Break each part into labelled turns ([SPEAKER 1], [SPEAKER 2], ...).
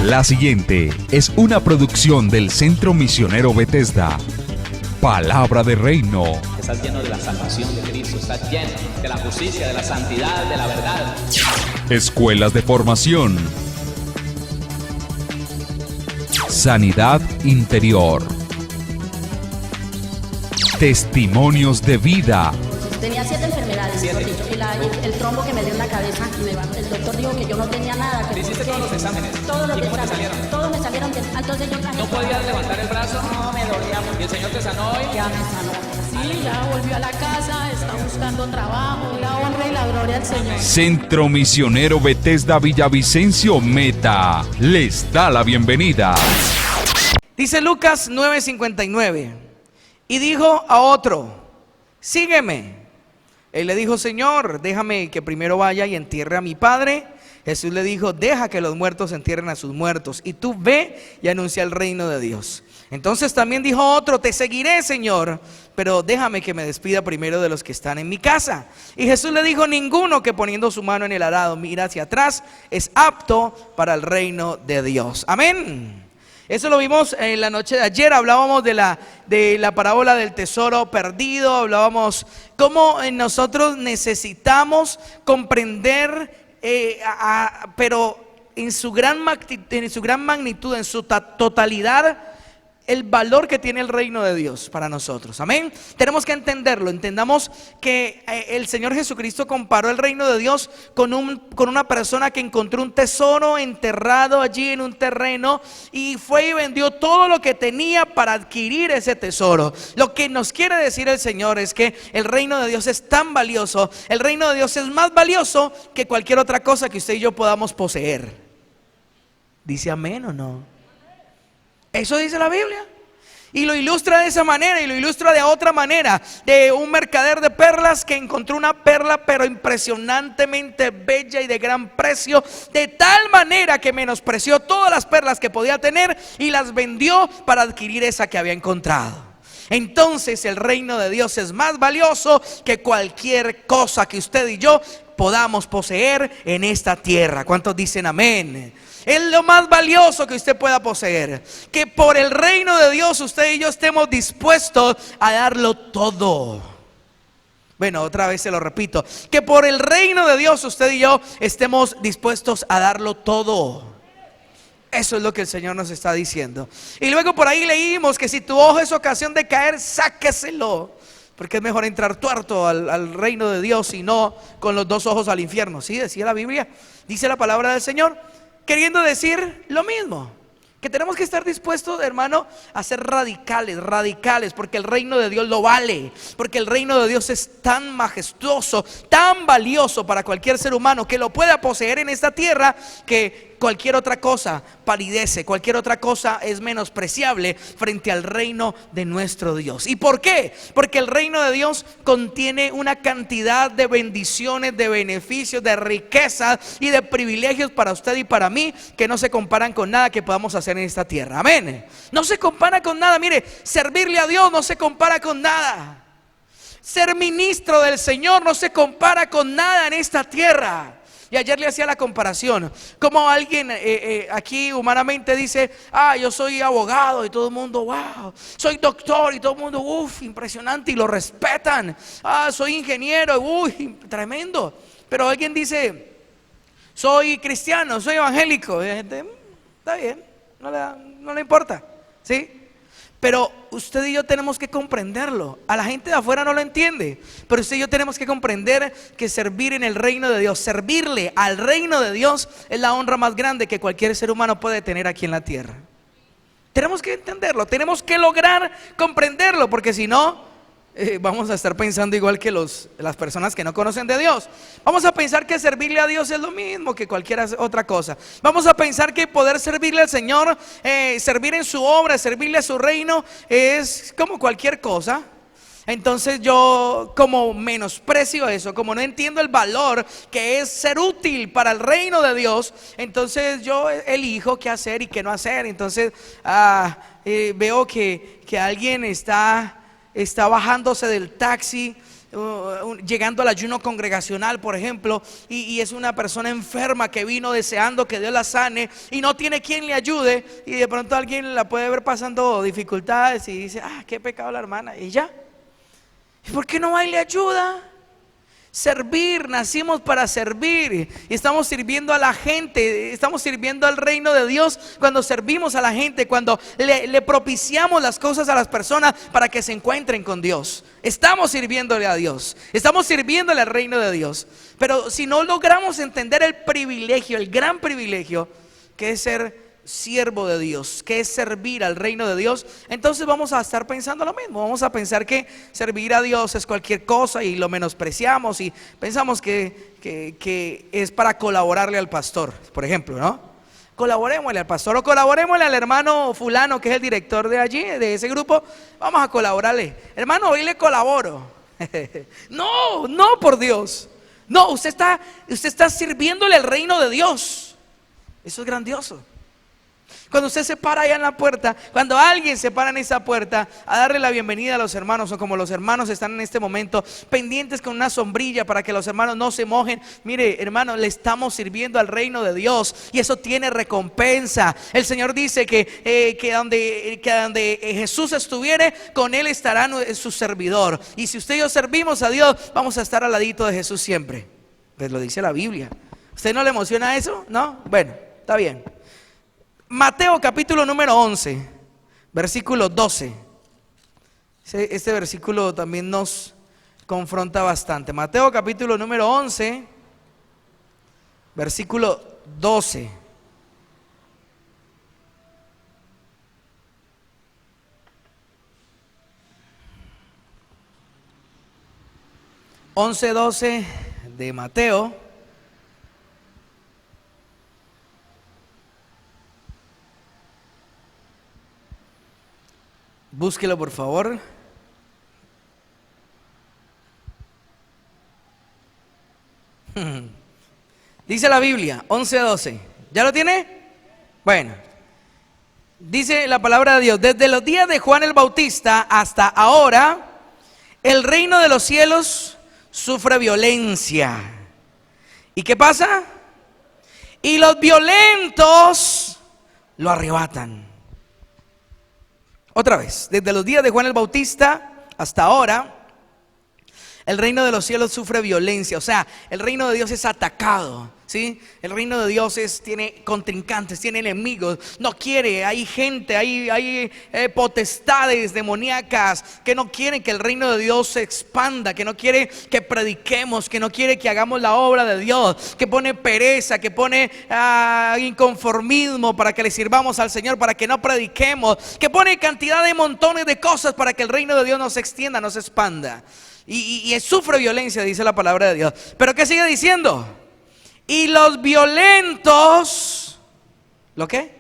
[SPEAKER 1] La siguiente es una producción del Centro Misionero Bethesda. Palabra de Reino.
[SPEAKER 2] Estás lleno de la salvación de Cristo, estás lleno de la justicia, de la santidad, de la verdad.
[SPEAKER 1] Escuelas de formación. Sanidad interior. Testimonios de vida.
[SPEAKER 3] Tenía 7 enfermedades, mejor dicho, y el trombo que me dio en la cabeza, el doctor dijo que yo no tenía nada.
[SPEAKER 2] ¿Le hiciste todos los exámenes?
[SPEAKER 3] Todos los
[SPEAKER 2] ¿Y cómo te
[SPEAKER 3] exámenes,
[SPEAKER 2] salieron?
[SPEAKER 3] todos me salieron bien. Entonces yo
[SPEAKER 2] ¿No podías levantar el brazo?
[SPEAKER 3] No, me dolía mucho.
[SPEAKER 2] ¿Y el Señor te sanó hoy?
[SPEAKER 3] Ya me sanó.
[SPEAKER 4] Sí, ya volvió a la casa, está buscando trabajo, la honra y la gloria al Señor.
[SPEAKER 1] Centro Misionero Bethesda Villavicencio Meta les da la bienvenida.
[SPEAKER 5] Dice Lucas 9:59, y dijo a otro: sígueme. Él le dijo: Señor, déjame que primero vaya y entierre a mi padre. Jesús le dijo: deja que los muertos entierren a sus muertos, y tú ve y anuncia el reino de Dios. Entonces también dijo otro: te seguiré, Señor, pero déjame que me despida primero de los que están en mi casa. Y Jesús le dijo: ninguno que poniendo su mano en el arado mira hacia atrás es apto para el reino de Dios. Amén. Eso lo vimos en la noche de ayer. Hablábamos de la parábola del tesoro perdido. Hablábamos cómo nosotros necesitamos comprender, pero en su gran magnitud, en su totalidad, el valor que tiene el reino de Dios para nosotros. Amén. Tenemos que entenderlo. Entendamos que el Señor Jesucristo comparó el reino de Dios con una persona que encontró un tesoro enterrado allí en un terreno y fue y vendió todo lo que tenía para adquirir ese tesoro. Lo que nos quiere decir el Señor es que el reino de Dios es tan valioso. El reino de Dios es más valioso que cualquier otra cosa que usted y yo podamos poseer. ¿Dice amén o no? Eso dice la Biblia. Y lo ilustra de esa manera, y lo ilustra de otra manera, de un mercader de perlas que encontró una perla pero impresionantemente bella y de gran precio, de tal manera que menospreció todas las perlas que podía tener y las vendió para adquirir esa que había encontrado. Entonces el reino de Dios es más valioso que cualquier cosa que usted y yo podamos poseer en esta tierra. ¿Cuántos dicen amén? Es lo más valioso que usted pueda poseer. Que por el reino de Dios usted y yo estemos dispuestos a darlo todo. Bueno, otra vez se lo repito. Que por el reino de Dios usted y yo estemos dispuestos a darlo todo. Eso es lo que el Señor nos está diciendo. Y luego por ahí leímos que si tu ojo es ocasión de caer, sáqueselo, porque es mejor entrar tuerto al reino de Dios y no con los 2 ojos al infierno. Sí, decía la Biblia, dice la palabra del Señor, queriendo decir lo mismo. Que tenemos que estar dispuestos, hermano, a ser radicales, porque el reino de Dios lo vale, porque el reino de Dios es tan majestuoso, tan valioso para cualquier ser humano que lo pueda poseer en esta tierra, que cualquier otra cosa palidece, cualquier otra cosa es menospreciable frente al reino de nuestro Dios. ¿Y por qué? Porque el reino de Dios contiene una cantidad de bendiciones, de beneficios, de riquezas y de privilegios para usted y para mí que no se comparan con nada que podamos hacer en esta tierra. Amén. No se compara con nada. Mire, servirle a Dios no se compara con nada. Ser ministro del Señor no se compara con nada en esta tierra. Y ayer le hacía la comparación, como alguien aquí humanamente dice: yo soy abogado, y todo el mundo, wow, soy doctor, y todo el mundo, uff, impresionante, y lo respetan. Soy ingeniero, uy, tremendo. Pero alguien dice: soy cristiano, soy evangélico, y la gente, está bien, no le importa, ¿sí? Pero usted y yo tenemos que comprenderlo. A la gente de afuera no lo entiende, pero usted y yo tenemos que comprender que servir en el reino de Dios, servirle al reino de Dios, es la honra más grande que cualquier ser humano puede tener aquí en la tierra. Tenemos que entenderlo, tenemos que lograr comprenderlo, porque si no, vamos a estar pensando igual que las personas que no conocen de Dios. Vamos a pensar que servirle a Dios es lo mismo que cualquier otra cosa. Vamos a pensar que poder servirle al Señor, servir en su obra, servirle a su reino, es como cualquier cosa. Entonces yo, como menosprecio eso, como no entiendo el valor que es ser útil para el reino de Dios, entonces yo elijo qué hacer y qué no hacer. Entonces veo que alguien está bajándose del taxi llegando al ayuno congregacional, por ejemplo, y es una persona enferma que vino deseando que Dios la sane y no tiene quien le ayude, y de pronto alguien la puede ver pasando dificultades y dice, qué pecado la hermana, y ya. ¿Y por qué no va y le ayuda? Servir, nacimos para servir y estamos sirviendo a la gente, estamos sirviendo al reino de Dios cuando servimos a la gente, cuando le propiciamos las cosas a las personas para que se encuentren con Dios. Estamos sirviéndole a Dios, estamos sirviéndole al reino de Dios. Pero si no logramos entender el privilegio, el gran privilegio que es ser siervo de Dios, que es servir al reino de Dios, entonces vamos a estar pensando lo mismo. Vamos a pensar que servir a Dios es cualquier cosa y lo menospreciamos y pensamos que es para colaborarle al pastor, por ejemplo, ¿no? Colaborémosle al pastor o colaborémosle al hermano fulano que es el director de allí, de ese grupo. Vamos a colaborarle. Hermano, hoy le colaboro. No, por Dios. No, usted está sirviéndole al reino de Dios. Eso es grandioso. Cuando usted se para allá en la puerta, cuando alguien se para en esa puerta a darle la bienvenida a los hermanos, o como los hermanos están en este momento pendientes con una sombrilla para que los hermanos no se mojen, mire, hermano, le estamos sirviendo al reino de Dios y eso tiene recompensa. El Señor dice que donde Jesús estuviere, con Él estará su servidor. Y si usted y yo servimos a Dios, vamos a estar al ladito de Jesús siempre. Pues lo dice la Biblia. ¿Usted no le emociona eso? ¿No? Bueno, está bien. Mateo capítulo número 11, versículo 12. Este versículo también nos confronta bastante. Mateo capítulo número 11, versículo 12. Once 12 de Mateo. Búsquelo por favor. Dice la Biblia, 11:12. ¿Ya lo tiene? Bueno, dice la palabra de Dios: desde los días de Juan el Bautista hasta ahora, el reino de los cielos sufre violencia. ¿Y qué pasa? Y los violentos lo arrebatan. Otra vez, desde los días de Juan el Bautista hasta ahora, el reino de los cielos sufre violencia. O sea, el reino de Dios es atacado, ¿sí? El reino de Dios tiene contrincantes, tiene enemigos. No quiere, hay gente, hay potestades demoníacas que no quieren que el reino de Dios se expanda, que no quiere que prediquemos, que no quiere que hagamos la obra de Dios, que pone pereza, que pone inconformismo para que le sirvamos al Señor, para que no prediquemos, que pone cantidad de montones de cosas para que el reino de Dios no se extienda, no se expanda. Y sufre violencia, dice la palabra de Dios. Pero ¿qué sigue diciendo? Y los violentos, ¿lo qué?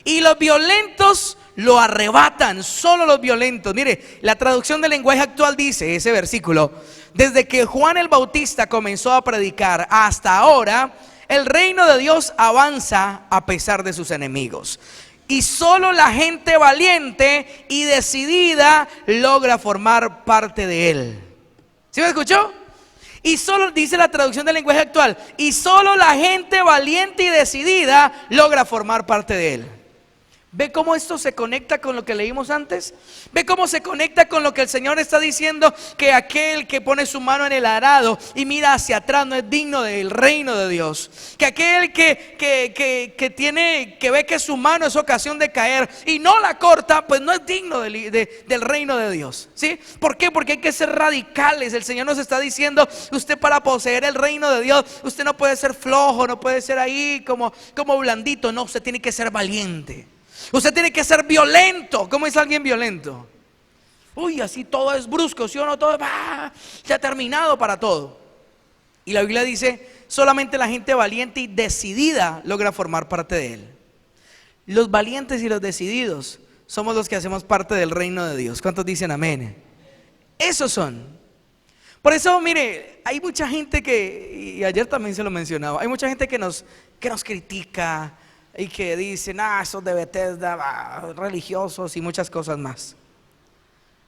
[SPEAKER 5] Y los violentos lo arrebatan, solo los violentos. Mire, la traducción del lenguaje actual dice, ese versículo: desde que Juan el Bautista comenzó a predicar hasta ahora, el reino de Dios avanza a pesar de sus enemigos. Y solo la gente valiente y decidida logra formar parte de él. ¿Sí me escuchó? Y solo, dice la traducción del lenguaje actual, y solo la gente valiente y decidida logra formar parte de él. ¿Ve cómo esto se conecta con lo que leímos antes? ¿Ve cómo se conecta con lo que el Señor está diciendo? Que aquel que pone su mano en el arado y mira hacia atrás no es digno del reino de Dios. Que aquel que ve que su mano es ocasión de caer y no la corta, pues no es digno del reino de Dios. ¿Sí? ¿Por qué? Porque hay que ser radicales. El Señor nos está diciendo, usted para poseer el reino de Dios, usted no puede ser flojo, no puede ser ahí como blandito. No, usted tiene que ser valiente. Usted tiene que ser violento. ¿Cómo es alguien violento? Uy, así todo es brusco, ¿sí o no? Todo ya ha terminado para todo. Y la Biblia dice, solamente la gente valiente y decidida logra formar parte de él. Los valientes y los decididos somos los que hacemos parte del reino de Dios. ¿Cuántos dicen amén? Esos son. Por eso, mire, hay mucha gente y ayer también se lo mencionaba, hay mucha gente que nos critica y que dicen, esos de Bethesda, religiosos y muchas cosas más.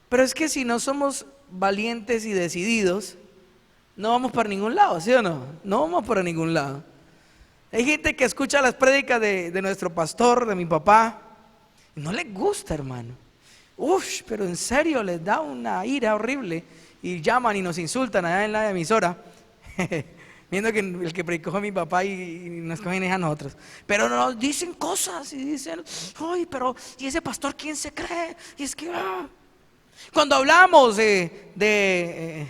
[SPEAKER 5] Pero es que si no somos valientes y decididos, no vamos para ningún lado, ¿sí o no? No vamos para ningún lado. Hay gente que escucha las prédicas de nuestro pastor, de mi papá, y no les gusta, hermano. Uf, pero en serio les da una ira horrible y llaman y nos insultan allá en la emisora, viendo que el que predicó fue mi papá y nos cogen a nosotros. Pero nos dicen cosas y dicen, ay, pero ¿y ese pastor quién se cree? Y es que cuando hablamos de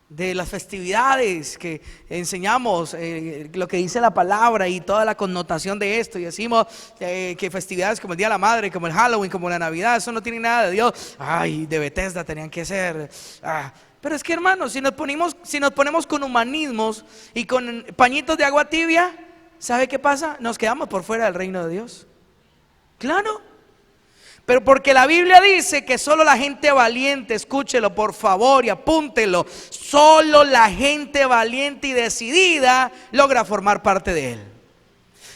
[SPEAKER 5] las festividades que enseñamos, lo que dice la palabra y toda la connotación de esto, y decimos que festividades como el Día de la Madre, como el Halloween, como la Navidad, eso no tiene nada de Dios. Ay, de Bethesda tenían que ser. Pero es que, hermanos, si nos ponemos con humanismos y con pañitos de agua tibia, ¿sabe qué pasa? Nos quedamos por fuera del reino de Dios. Claro. Pero porque la Biblia dice que solo la gente valiente, escúchelo por favor y apúntelo, solo la gente valiente y decidida logra formar parte de Él.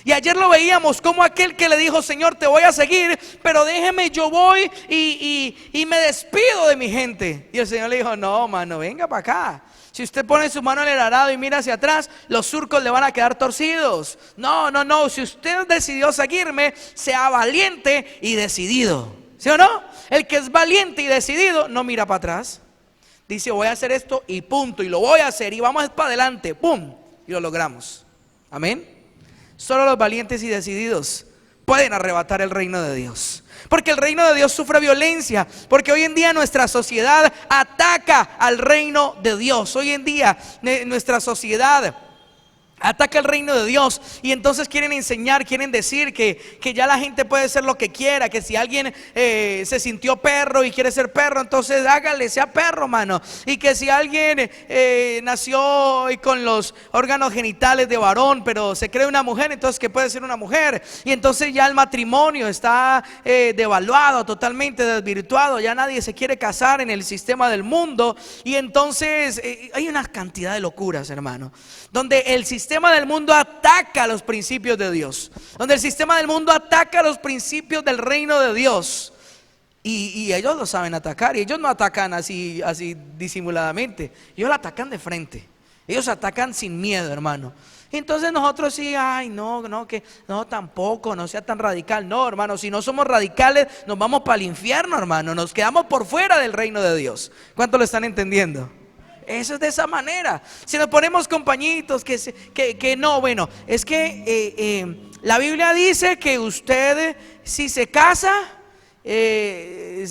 [SPEAKER 5] Y ayer lo veíamos como aquel que le dijo, Señor, te voy a seguir, pero déjeme, yo voy y me despido de mi gente. Y el Señor le dijo, no, mano, venga para acá. Si usted pone su mano en el arado y mira hacia atrás, los surcos le van a quedar torcidos. No, si usted decidió seguirme, sea valiente y decidido. ¿Sí o no? El que es valiente y decidido no mira para atrás. Dice, voy a hacer esto y punto, y lo voy a hacer y vamos para adelante, pum, y lo logramos. Amén. Solo los valientes y decididos pueden arrebatar el reino de Dios. Porque el reino de Dios sufre violencia. Porque hoy en día nuestra sociedad ataca al reino de Dios. Hoy en día nuestra sociedad ataca el reino de Dios. Y entonces quieren enseñar, quieren decir que ya la gente puede ser lo que quiera. Que si alguien se sintió perro y quiere ser perro, entonces hágale, sea perro, mano. Y que si alguien nació con los órganos genitales de varón, pero se cree una mujer, entonces que puede ser una mujer. Y entonces ya el matrimonio está devaluado, totalmente desvirtuado. Ya nadie se quiere casar en el sistema del mundo. Y entonces hay una cantidad de locuras, hermano, donde el sistema del mundo ataca los principios de Dios, donde el sistema del mundo ataca los principios del reino de Dios. Y ellos lo saben atacar. Y ellos no atacan así disimuladamente. Ellos lo atacan de frente. Ellos atacan sin miedo, hermano. Y entonces nosotros sí, ay, no, que no, tampoco, no sea tan radical. No, hermano, si no somos radicales, nos vamos para el infierno, hermano. Nos quedamos por fuera del reino de Dios. ¿Cuánto lo están entendiendo? Eso es de esa manera. Si nos ponemos compañitos que no, bueno, es que la Biblia dice que usted, si se casa, y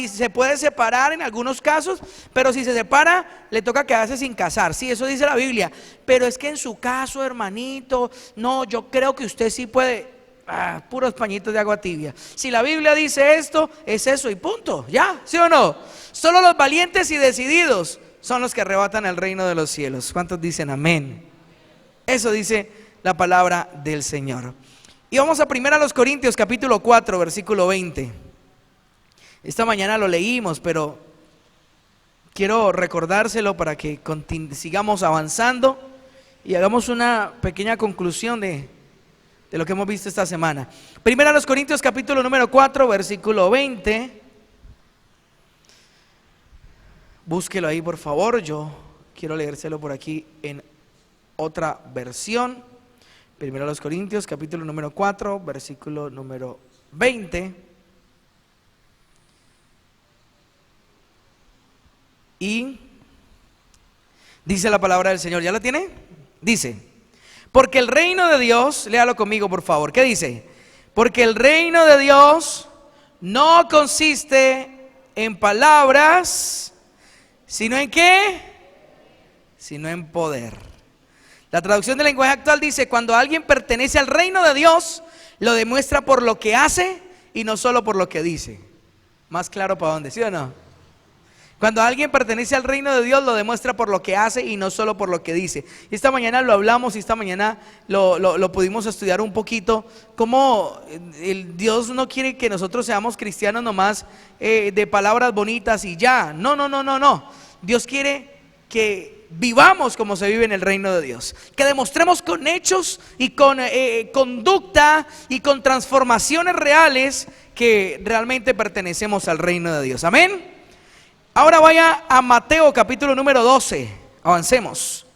[SPEAKER 5] se puede separar en algunos casos, pero si se separa le toca quedarse sin casar. Sí, eso dice la Biblia. Pero es que en su caso, hermanito, no, yo creo que usted sí puede. Puros pañitos de agua tibia. Si la Biblia dice esto, es eso y punto. Ya, ¿sí o no? Solo los valientes y decididos son los que arrebatan el reino de los cielos. ¿Cuántos dicen amén? Eso dice la palabra del Señor. Y vamos a 1 Corintios capítulo 4 versículo 20. Esta mañana lo leímos, pero quiero recordárselo para que sigamos avanzando y hagamos una pequeña conclusión de lo que hemos visto esta semana. 1 Corintios capítulo número 4 versículo 20. Búsquelo ahí, por favor. Yo quiero leérselo por aquí en otra versión. 1 Corintios, capítulo número 4, versículo número 20. Y dice la palabra del Señor. ¿Ya lo tiene? Dice, porque el reino de Dios, léalo conmigo, por favor. ¿Qué dice? Porque el reino de Dios no consiste en palabras, ¿sino en qué? Sino en poder. La traducción del lenguaje actual dice, cuando alguien pertenece al reino de Dios, lo demuestra por lo que hace y no solo por lo que dice. Más claro para dónde, ¿sí o no? Cuando alguien pertenece al reino de Dios, lo demuestra por lo que hace y no solo por lo que dice. Y esta mañana lo hablamos y esta mañana lo pudimos estudiar un poquito. Cómo Dios no quiere que nosotros seamos cristianos nomás de palabras bonitas y ya. No. Dios quiere que vivamos como se vive en el reino de Dios, que demostremos con hechos y con conducta y con transformaciones reales que realmente pertenecemos al reino de Dios. Amén. Ahora vaya a Mateo capítulo número 12. Avancemos.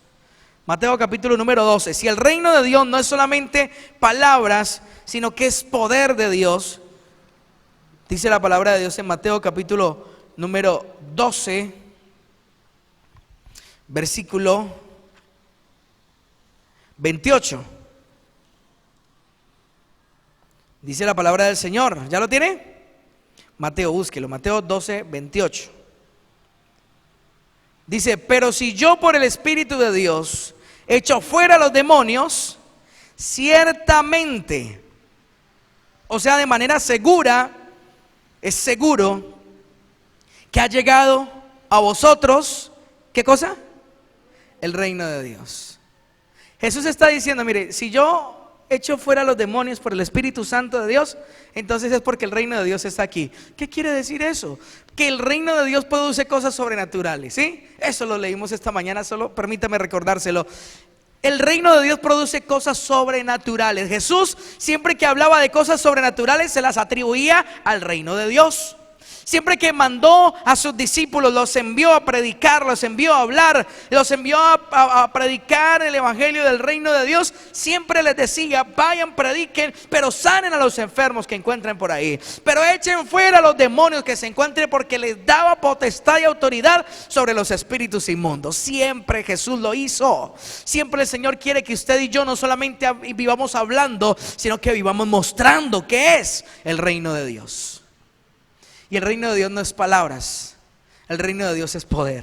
[SPEAKER 5] Mateo capítulo número 12. Si el reino de Dios no es solamente palabras, sino que es poder de Dios, dice la palabra de Dios en Mateo capítulo número 12, versículo 28. Dice la palabra del Señor. ¿Ya lo tiene? Mateo, búsquelo. Mateo 12, 28. Dice, pero si yo por el Espíritu de Dios echo fuera a los demonios, ciertamente, o sea, de manera segura, es seguro que ha llegado a vosotros, ¿qué cosa? El reino de Dios. Jesús está diciendo, mire, si yo echo fuera a los demonios por el Espíritu Santo de Dios, entonces es porque el reino de Dios está aquí. ¿Qué quiere decir eso? Que el reino de Dios produce cosas sobrenaturales, ¿sí? Eso lo leímos esta mañana, solo permítame recordárselo. El reino de Dios produce cosas sobrenaturales. Jesús, siempre que hablaba de cosas sobrenaturales, se las atribuía al reino de Dios. Siempre que mandó a sus discípulos, los envió a predicar, los envió a hablar, los envió a predicar el evangelio del reino de Dios, siempre les decía, vayan, prediquen, pero sanen a los enfermos que encuentren por ahí, pero echen fuera a los demonios que se encuentren, porque les daba potestad y autoridad sobre los espíritus inmundos. Siempre Jesús lo hizo. Siempre el Señor quiere que usted y yo no solamente vivamos hablando, sino que vivamos mostrando qué es el reino de Dios. Y el reino de Dios no es palabras, el reino de Dios es poder.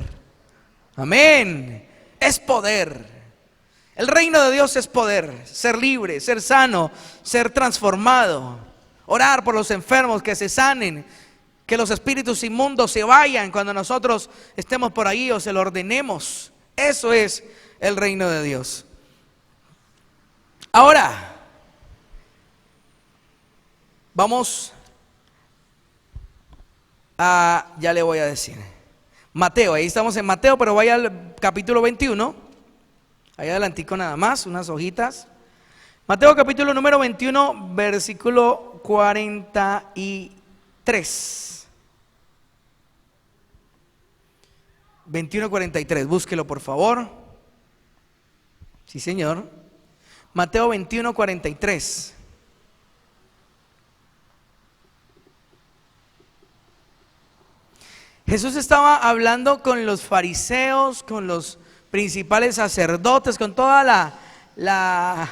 [SPEAKER 5] Amén. Es poder. El reino de Dios es poder. Ser libre, ser sano, ser transformado. Orar por los enfermos que se sanen, que los espíritus inmundos se vayan cuando nosotros estemos por ahí o se lo ordenemos. Eso es el reino de Dios. Ahora, vamos ya le voy a decir. Mateo, ahí estamos en Mateo, pero vaya al capítulo 21. Ahí adelantico nada más, unas hojitas. Mateo capítulo número 21, versículo 43. 21:43, búsquelo por favor. Sí, señor. Mateo 21:43. Jesús estaba hablando con los fariseos, con los principales sacerdotes, con toda la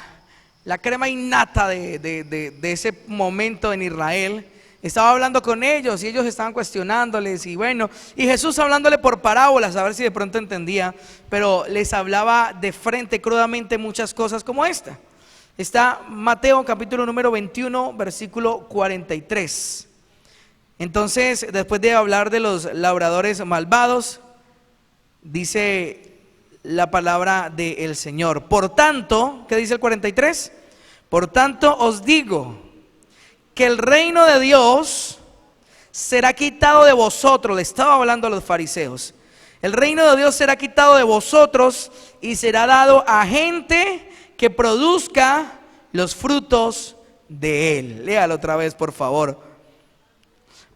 [SPEAKER 5] crema innata de ese momento en Israel. Estaba hablando con ellos y ellos estaban cuestionándoles y bueno, y Jesús hablándole por parábolas, a ver si de pronto entendía, pero les hablaba de frente crudamente muchas cosas como esta. Está Mateo capítulo número 21, versículo 43. Entonces, después de hablar de los labradores malvados, dice la palabra del Señor. Por tanto, ¿qué dice el 43? Por tanto os digo que el reino de Dios será quitado de vosotros. Le estaba hablando a los fariseos. El reino de Dios será quitado de vosotros y será dado a gente que produzca los frutos de él. Léalo otra vez, por favor.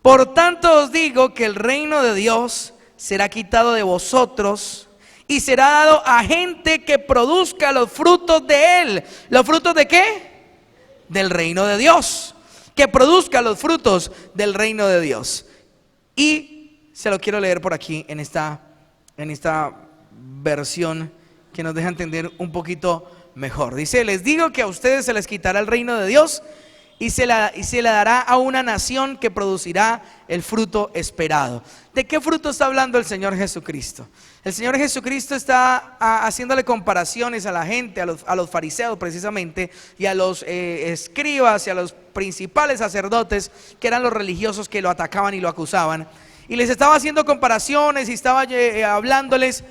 [SPEAKER 5] Por tanto os digo que el reino de Dios será quitado de vosotros y será dado a gente que produzca los frutos de él. ¿Los frutos de qué? Del reino de Dios. Que produzca los frutos del reino de Dios. Y se lo quiero leer por aquí en esta versión que nos deja entender un poquito mejor. Dice, les digo que a ustedes se les quitará el reino de Dios y se le dará a una nación que producirá el fruto esperado. ¿De qué fruto está hablando el Señor Jesucristo? El Señor Jesucristo está haciéndole comparaciones a la gente, a los fariseos precisamente, y a los escribas y a los principales sacerdotes, que eran los religiosos que lo atacaban y lo acusaban. Y les estaba haciendo comparaciones y estaba hablándoles.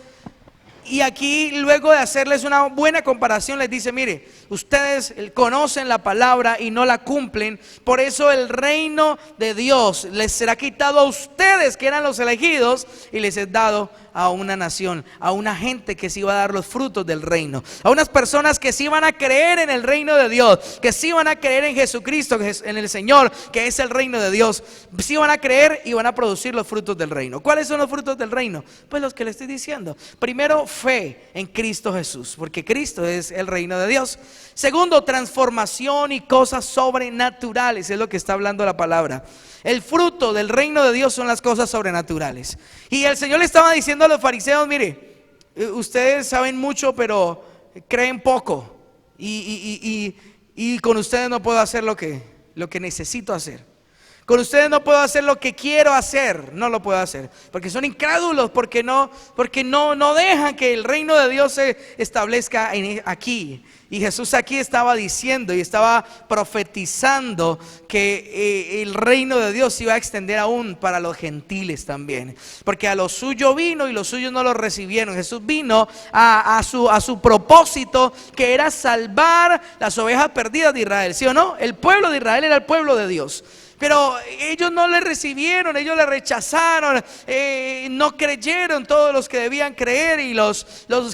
[SPEAKER 5] Y aquí, luego de hacerles una buena comparación, les dice, mire, ustedes conocen la palabra y no la cumplen, por eso el reino de Dios les será quitado a ustedes, que eran los elegidos, y les es dado a una nación, a una gente que sí iba a dar los frutos del reino, a unas personas que sí iban a creer en el reino de Dios, que sí iban a creer en Jesucristo, en el Señor, que es el reino de Dios. Sí iban a creer y van a producir los frutos del reino. ¿Cuáles son los frutos del reino? Pues los que le estoy diciendo. Primero, fe en Cristo Jesús, porque Cristo es el reino de Dios. Segundo, transformación y cosas sobrenaturales, es lo que está hablando la palabra. El fruto del reino de Dios son las cosas sobrenaturales. Y el Señor le estaba diciendo a los fariseos: mire, ustedes saben mucho, pero creen poco. Y con ustedes no puedo hacer lo que necesito hacer. Con ustedes no puedo hacer lo que quiero hacer, no lo puedo hacer, porque son incrédulos, porque no dejan que el reino de Dios se establezca aquí. Y Jesús aquí estaba diciendo y estaba profetizando que el reino de Dios se iba a extender aún para los gentiles también, porque a lo suyo vino y los suyos no lo recibieron. Jesús vino a su propósito, que era salvar las ovejas perdidas de Israel, ¿sí o no? El pueblo de Israel era el pueblo de Dios. Pero ellos no le recibieron, ellos le rechazaron, no creyeron todos los que debían creer, y los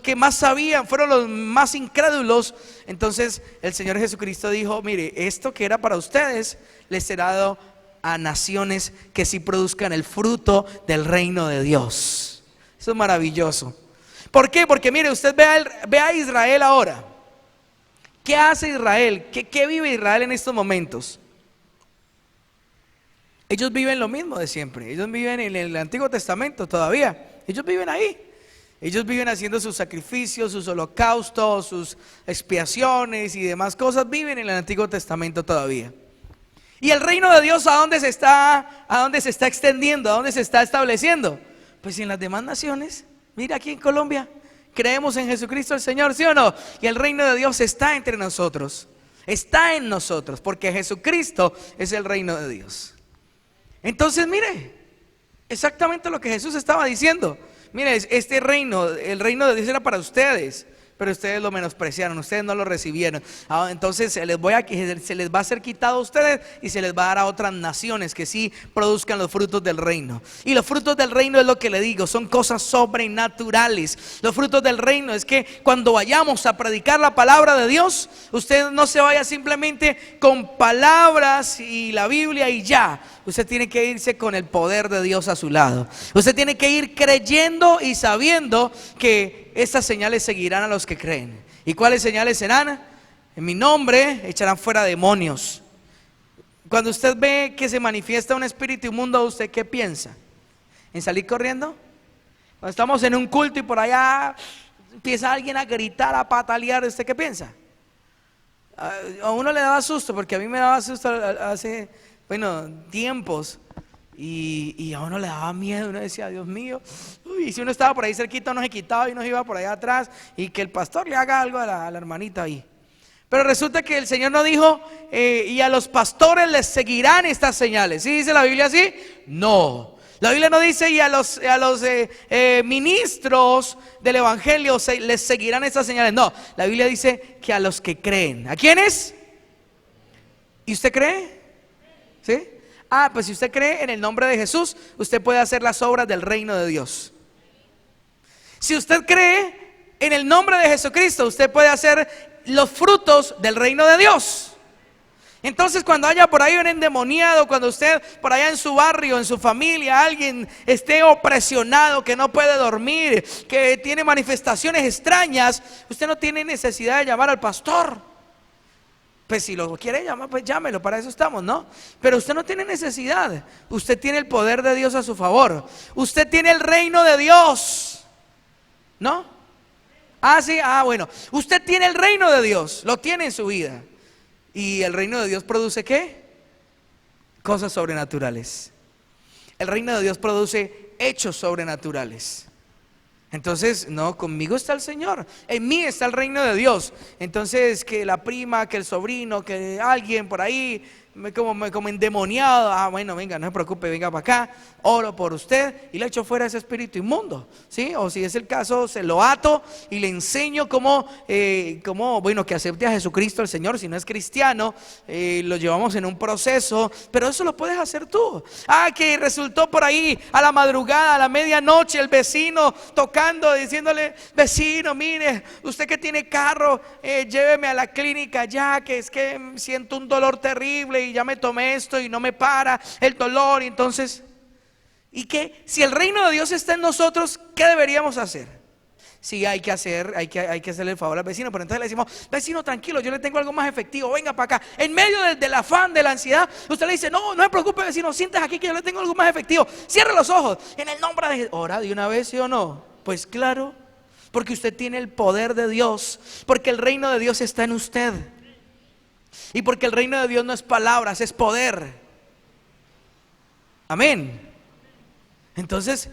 [SPEAKER 5] que más sabían fueron los más incrédulos. Entonces el Señor Jesucristo dijo: mire, esto que era para ustedes les será dado a naciones que sí produzcan el fruto del reino de Dios. Eso es maravilloso. ¿Por qué? Porque mire, usted ve a Israel ahora. ¿Qué hace Israel? ¿Qué vive Israel en estos momentos? Ellos viven lo mismo de siempre. Ellos viven en el Antiguo Testamento todavía. Ellos viven ahí. Ellos viven haciendo sus sacrificios, sus holocaustos, sus expiaciones y demás cosas. Viven en el Antiguo Testamento todavía. ¿Y el reino de Dios a dónde se está extendiendo? ¿A dónde se está estableciendo? Pues en las demás naciones. Mira, aquí en Colombia creemos en Jesucristo el Señor, ¿sí o no? Y el reino de Dios está entre nosotros. Está en nosotros, porque Jesucristo es el reino de Dios. Entonces mire, exactamente lo que Jesús estaba diciendo. Mire, este reino, el reino de Dios era para ustedes, pero ustedes lo menospreciaron, ustedes no lo recibieron. Entonces se les va a ser quitado a ustedes y se les va a dar a otras naciones que sí produzcan los frutos del reino. Y los frutos del reino, es lo que le digo, son cosas sobrenaturales. Los frutos del reino es que cuando vayamos a predicar la palabra de Dios, usted no se vaya simplemente con palabras y la Biblia y ya. Usted tiene que irse con el poder de Dios a su lado. Usted tiene que ir creyendo y sabiendo que estas señales seguirán a los que creen. ¿Y cuáles señales serán? En mi nombre echarán fuera demonios. Cuando usted ve que se manifiesta un espíritu inmundo, ¿usted qué piensa? ¿En salir corriendo? Cuando estamos en un culto y por allá empieza alguien a gritar, a patalear, ¿usted qué piensa? A uno le daba susto, porque a mí me daba susto hace tiempos, y a uno le daba miedo. Uno decía: Dios mío, y si uno estaba por ahí cerquita, uno se quitaba y uno iba por allá atrás, y que el pastor le haga algo a la hermanita ahí. Pero resulta que el Señor no dijo: y a los pastores les seguirán estas señales. ¿Sí dice la Biblia así? No. La Biblia no dice: y a los ministros del evangelio les seguirán estas señales. No, la Biblia dice que a los que creen. ¿A quiénes? ¿Y usted cree? ¿Sí? Pues si usted cree en el nombre de Jesús, usted puede hacer las obras del reino de Dios. Si usted cree en el nombre de Jesucristo, usted puede hacer los frutos del reino de Dios. Entonces, cuando haya por ahí un endemoniado, cuando usted por allá en su barrio, en su familia, alguien esté opresionado, que no puede dormir, que tiene manifestaciones extrañas, usted no tiene necesidad de llamar al pastor. Pues si lo quiere llamar, pues llámelo, para eso estamos, ¿no? Pero usted no tiene necesidad. Usted tiene el poder de Dios a su favor. Usted tiene el reino de Dios, ¿no? Sí, bueno. Usted tiene el reino de Dios, lo tiene en su vida. ¿Y el reino de Dios produce qué? Cosas sobrenaturales. El reino de Dios produce hechos sobrenaturales. Entonces, no, conmigo está el Señor, en mí está el reino de Dios. Entonces, que la prima, que el sobrino, que alguien por ahí como endemoniado. Ah, bueno, venga, no se preocupe, venga para acá, oro por usted y le echo fuera ese espíritu inmundo, ¿sí? O si es el caso, se lo ato y le enseño cómo, bueno, que acepte a Jesucristo el Señor. Si no es cristiano, lo llevamos en un proceso, pero eso lo puedes hacer tú. Ah, que resultó por ahí a la madrugada, a la medianoche, el vecino tocando, diciéndole: vecino, mire, usted que tiene carro, lléveme a la clínica ya, que es que siento un dolor terrible y ya me tomé esto y no me para el dolor. Y entonces, ¿y qué? Si el reino de Dios está en nosotros, ¿qué deberíamos hacer? Sí, hay que hacerle el favor al vecino, pero entonces le decimos: vecino, tranquilo, yo le tengo algo más efectivo, venga para acá. En medio del afán, de la ansiedad, usted le dice: no, no se preocupe, vecino, siéntese aquí que yo le tengo algo más efectivo. Cierre los ojos, en el nombre de Jesús. Ora de una vez, ¿sí o no? Pues claro, porque usted tiene el poder de Dios, porque el reino de Dios está en usted, y porque el reino de Dios no es palabras, es poder. Amén. Entonces,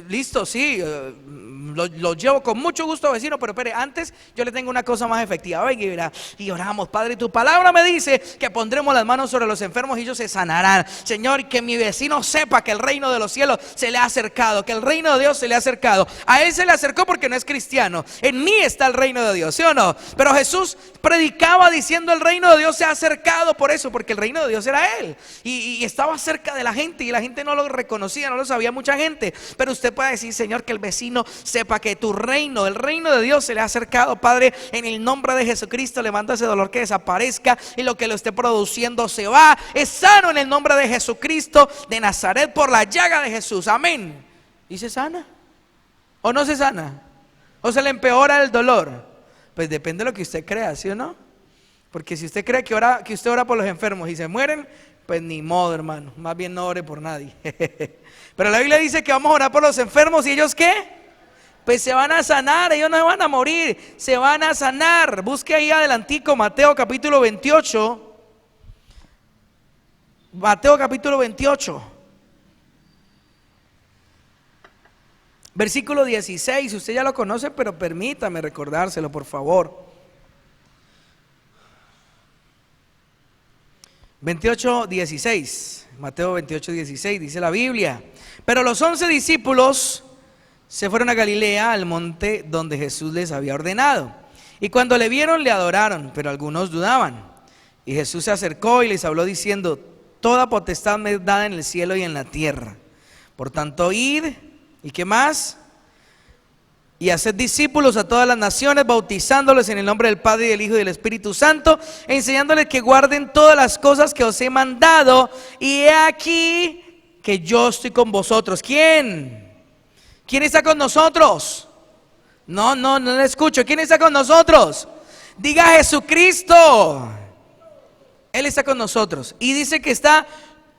[SPEAKER 5] listo, sí, lo llevo con mucho gusto, vecino, pero espere, antes yo le tengo una cosa más efectiva. Venga y oramos. Padre, tu palabra me dice que pondremos las manos sobre los enfermos y ellos se sanarán. Señor, que mi vecino sepa que el reino de los cielos se le ha acercado, que el reino de Dios se le ha acercado. A él se le acercó porque no es cristiano. En mí está el reino de Dios, ¿sí o no? Pero Jesús predicaba diciendo: el reino de Dios se ha acercado. Por eso, porque el reino de Dios era él, y estaba cerca de la gente, y la gente no lo reconocía, no lo sabía mucha gente. Pero usted puede decir: Señor, que el vecino sepa que tu reino, el reino de Dios se le ha acercado. Padre, en el nombre de Jesucristo, le mando ese dolor que desaparezca, y lo que lo esté produciendo se va. Es sano en el nombre de Jesucristo de Nazaret, por la llaga de Jesús. Amén. ¿Y se sana? ¿O no se sana? ¿O se le empeora el dolor? Pues depende de lo que usted crea, ¿sí o no? Porque si usted cree que usted ora por los enfermos y se mueren, pues ni modo, hermano. Más bien no ore por nadie. Pero la Biblia dice que vamos a orar por los enfermos, ¿y ellos qué? Pues se van a sanar, ellos no van a morir, se van a sanar. Busque ahí adelantico Mateo capítulo 28. Mateo capítulo 28. Versículo 16, usted ya lo conoce, pero permítame recordárselo, por favor. 28:16, Mateo 28:16, dice la Biblia: pero los 11 discípulos se fueron a Galilea, al monte donde Jesús les había ordenado. Y cuando le vieron, le adoraron, pero algunos dudaban. Y Jesús se acercó y les habló diciendo: toda potestad me es dada en el cielo y en la tierra. Por tanto, id, ¿y qué más? Y haced discípulos a todas las naciones, bautizándoles en el nombre del Padre, y del Hijo y del Espíritu Santo, enseñándoles que guarden todas las cosas que os he mandado. Y he aquí que yo estoy con vosotros. ¿Quién? ¿Quién está con nosotros? No le escucho. ¿Quién está con nosotros? Diga: Jesucristo. Él está con nosotros. Y dice que está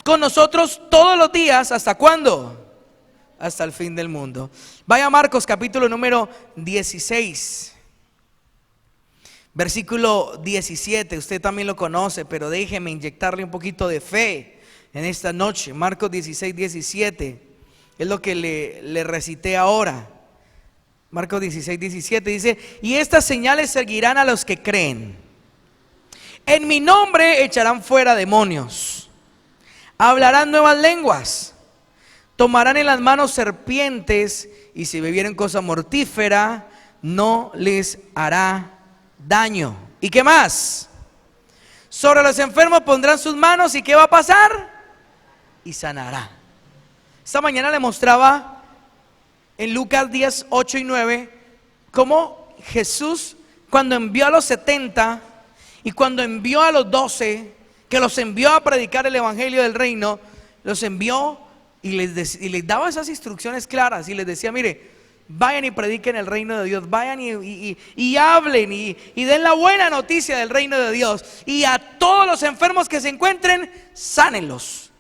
[SPEAKER 5] con nosotros todos los días. ¿Hasta cuándo? Hasta el fin del mundo. Vaya a Marcos capítulo número 16, versículo 17. Usted también lo conoce, pero déjeme inyectarle un poquito de fe en esta noche. Marcos 16:17 es lo que le recité ahora. Marcos 16:17 dice: y estas señales seguirán a los que creen. En mi nombre echarán fuera demonios, hablarán nuevas lenguas, tomarán en las manos serpientes, y si bebieren cosa mortífera no les hará daño. ¿Y qué más? Sobre los enfermos pondrán sus manos, ¿y qué va a pasar? Y sanará. Esta mañana le mostraba en Lucas 10, 8 y 9 cómo Jesús, cuando envió a los 70 y cuando envió a los 12, que los envió a predicar el evangelio del reino, los envió y les daba esas instrucciones claras y les decía: mire, vayan y prediquen el reino de Dios, vayan y hablen y den la buena noticia del reino de Dios, y a todos los enfermos que se encuentren, sánenlos.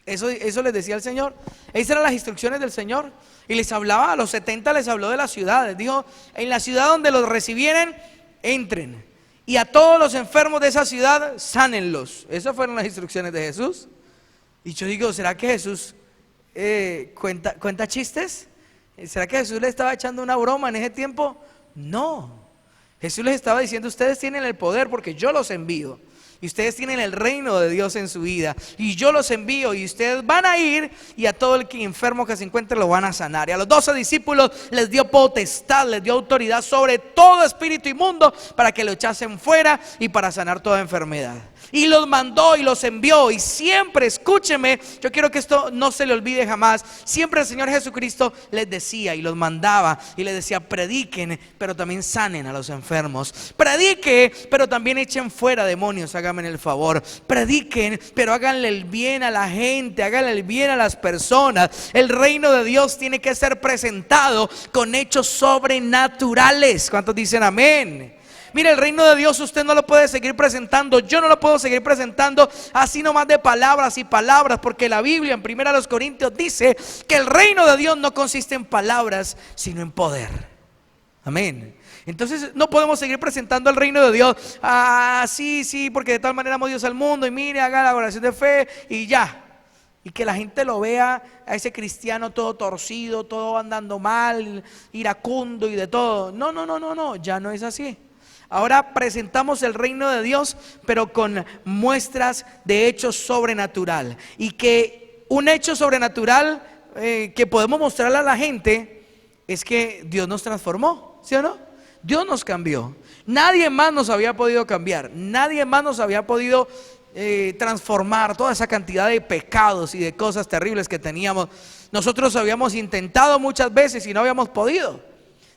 [SPEAKER 5] Eso les decía el Señor. Esas eran las instrucciones del Señor. Y les hablaba, a los 70 les habló de las ciudades. Dijo: en la ciudad donde los recibieren, entren, y a todos los enfermos de esa ciudad, sánenlos. Esas fueron las instrucciones de Jesús. Y yo digo: ¿será que Jesús cuenta chistes? ¿Será que Jesús le estaba echando una broma en ese tiempo? No. Jesús les estaba diciendo: ustedes tienen el poder porque yo los envío. Y ustedes tienen el reino de Dios en su vida. Y yo los envío y ustedes van a ir y a todo el enfermo que se encuentre lo van a sanar. Y a los 12 discípulos les dio potestad, les dio autoridad sobre todo espíritu inmundo para que lo echasen fuera y para sanar toda enfermedad. Y los mandó y los envió. Y siempre, escúcheme, yo quiero que esto no se le olvide jamás. Siempre el Señor Jesucristo les decía y los mandaba y les decía: prediquen, pero también sanen a los enfermos. Predique, pero también echen fuera demonios, háganme el favor. Prediquen, pero háganle el bien a la gente, háganle el bien a las personas. El reino de Dios tiene que ser presentado con hechos sobrenaturales. ¿Cuántos dicen amén? Mire, el reino de Dios usted no lo puede seguir presentando, yo no lo puedo seguir presentando así nomás de palabras y palabras, porque la Biblia en 1 Corintios dice que el reino de Dios no consiste en palabras, sino en poder. Amén. Entonces no podemos seguir presentando el reino de Dios sí, porque de tal manera amó Dios al mundo y mire, haga la oración de fe y ya. Y que la gente lo vea a ese cristiano todo torcido, todo andando mal, iracundo y de todo. No, ya no es así. Ahora presentamos el reino de Dios, pero con muestras de hechos sobrenatural. Y que un hecho sobrenatural que podemos mostrarle a la gente es que Dios nos transformó, ¿sí o no? Dios nos cambió. Nadie más nos había podido cambiar. Nadie más nos había podido transformar toda esa cantidad de pecados y de cosas terribles que teníamos. Nosotros habíamos intentado muchas veces y no habíamos podido.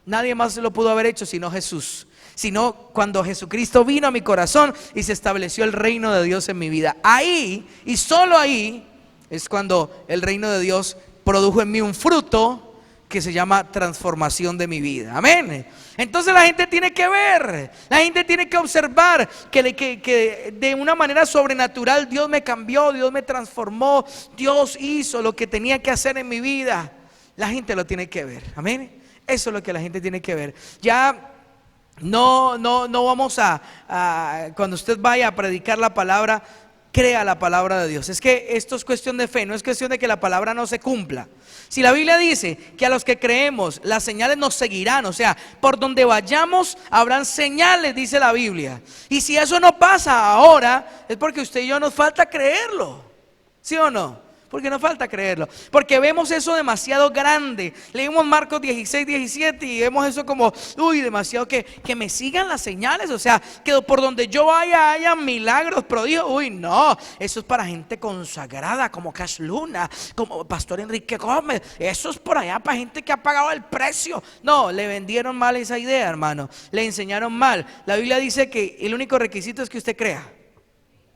[SPEAKER 5] Nadie más lo pudo haber hecho sino Jesús. Sino cuando Jesucristo vino a mi corazón y se estableció el reino de Dios en mi vida. Ahí y solo ahí es cuando el reino de Dios produjo en mí un fruto que se llama transformación de mi vida. Amén. Entonces la gente tiene que ver, la gente tiene que observar que de una manera sobrenatural Dios me cambió, Dios me transformó, Dios hizo lo que tenía que hacer en mi vida. La gente lo tiene que ver. Amén. Eso es lo que la gente tiene que ver. Ya no vamos cuando usted vaya a predicar la palabra, crea la palabra de Dios. Es que esto es cuestión de fe, no es cuestión de que la palabra no se cumpla. Si la Biblia dice que a los que creemos las señales nos seguirán, o sea, por donde vayamos habrán señales, dice la Biblia. Y si eso no pasa ahora, es porque usted y yo nos falta creerlo, ¿sí o no? Porque nos falta creerlo, porque vemos eso demasiado grande. Leímos Marcos 16, 17 y vemos eso como, demasiado que me sigan las señales. O sea, que por donde yo vaya haya milagros, prodigios. No, eso es para gente consagrada como Cash Luna, como Pastor Enrique Gómez. Eso es por allá para gente que ha pagado el precio. No, le vendieron mal esa idea, hermano. Le enseñaron mal. La Biblia dice que el único requisito es que usted crea.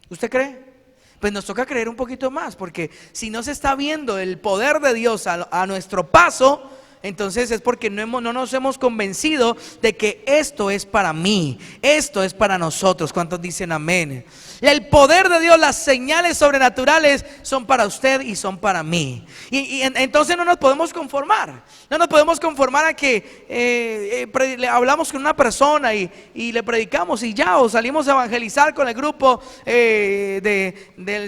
[SPEAKER 5] ¿Usted cree? Pues nos toca creer un poquito más, porque si no se está viendo el poder de Dios a nuestro paso, entonces es porque no nos hemos convencido de que esto es para mí, esto es para nosotros. ¿Cuántos dicen amén? El poder de Dios, las señales sobrenaturales son para usted y son para mí. Y entonces no nos podemos conformar. No nos podemos conformar a que hablamos con una persona y le predicamos y ya, o salimos a evangelizar con el grupo de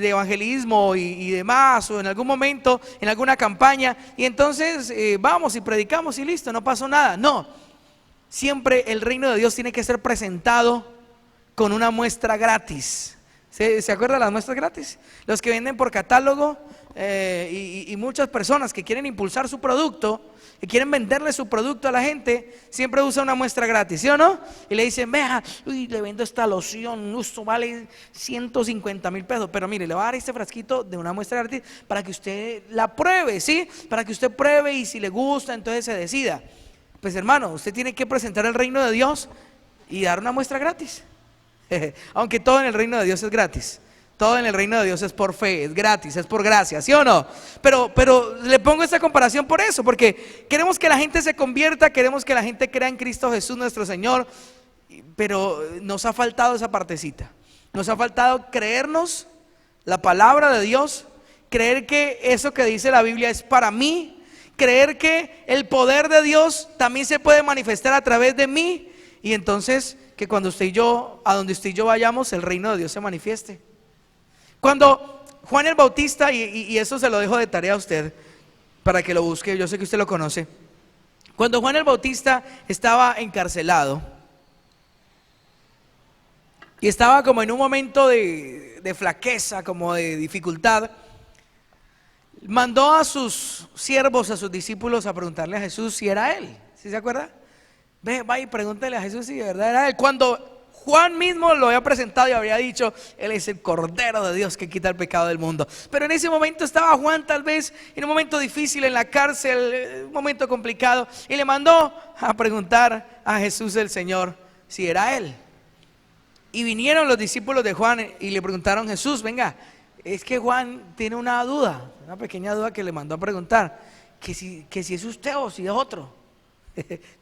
[SPEAKER 5] evangelismo y demás, o en algún momento, en alguna campaña, y entonces vamos y predicamos y listo, no pasó nada. No, siempre el reino de Dios tiene que ser presentado con una muestra gratis. ¿Se acuerdan de las muestras gratis? Los que venden por catálogo y muchas personas que quieren impulsar su producto, que quieren venderle su producto a la gente, siempre usan una muestra gratis, ¿sí o no? Y le dicen, vea, le vendo esta loción, esto vale 150,000 pesos, pero mire, le voy a dar este frasquito de una muestra gratis para que usted la pruebe, ¿sí? Para que usted pruebe y si le gusta, entonces se decida. Pues hermano, usted tiene que presentar el reino de Dios y dar una muestra gratis. Aunque todo en el reino de Dios es gratis. Todo en el reino de Dios es por fe, es gratis, es por gracia, ¿sí o no? Pero le pongo esta comparación por eso, porque queremos que la gente se convierta, queremos que la gente crea en Cristo Jesús nuestro Señor, pero nos ha faltado esa partecita. Nos ha faltado creernos la palabra de Dios, creer que eso que dice la Biblia es para mí, creer que el poder de Dios también se puede manifestar a través de mí, y entonces que cuando usted y yo, a donde usted y yo vayamos, el reino de Dios se manifieste. Cuando Juan el Bautista, y eso se lo dejo de tarea a usted para que lo busque, yo sé que usted lo conoce. Cuando Juan el Bautista estaba encarcelado, y estaba como en un momento de flaqueza, como de dificultad, mandó a sus siervos, a sus discípulos a preguntarle a Jesús si era él. ¿Sí se acuerda? Va y pregúntale a Jesús si de verdad era él. Cuando Juan mismo lo había presentado y habría dicho: Él es el Cordero de Dios que quita el pecado del mundo. Pero en ese momento estaba Juan tal vez en un momento difícil en la cárcel, un momento complicado, y le mandó a preguntar a Jesús el Señor si era él. Y vinieron los discípulos de Juan y le preguntaron: Jesús, venga, es que Juan tiene una duda, una pequeña duda que le mandó a preguntar, que si es usted o si es otro.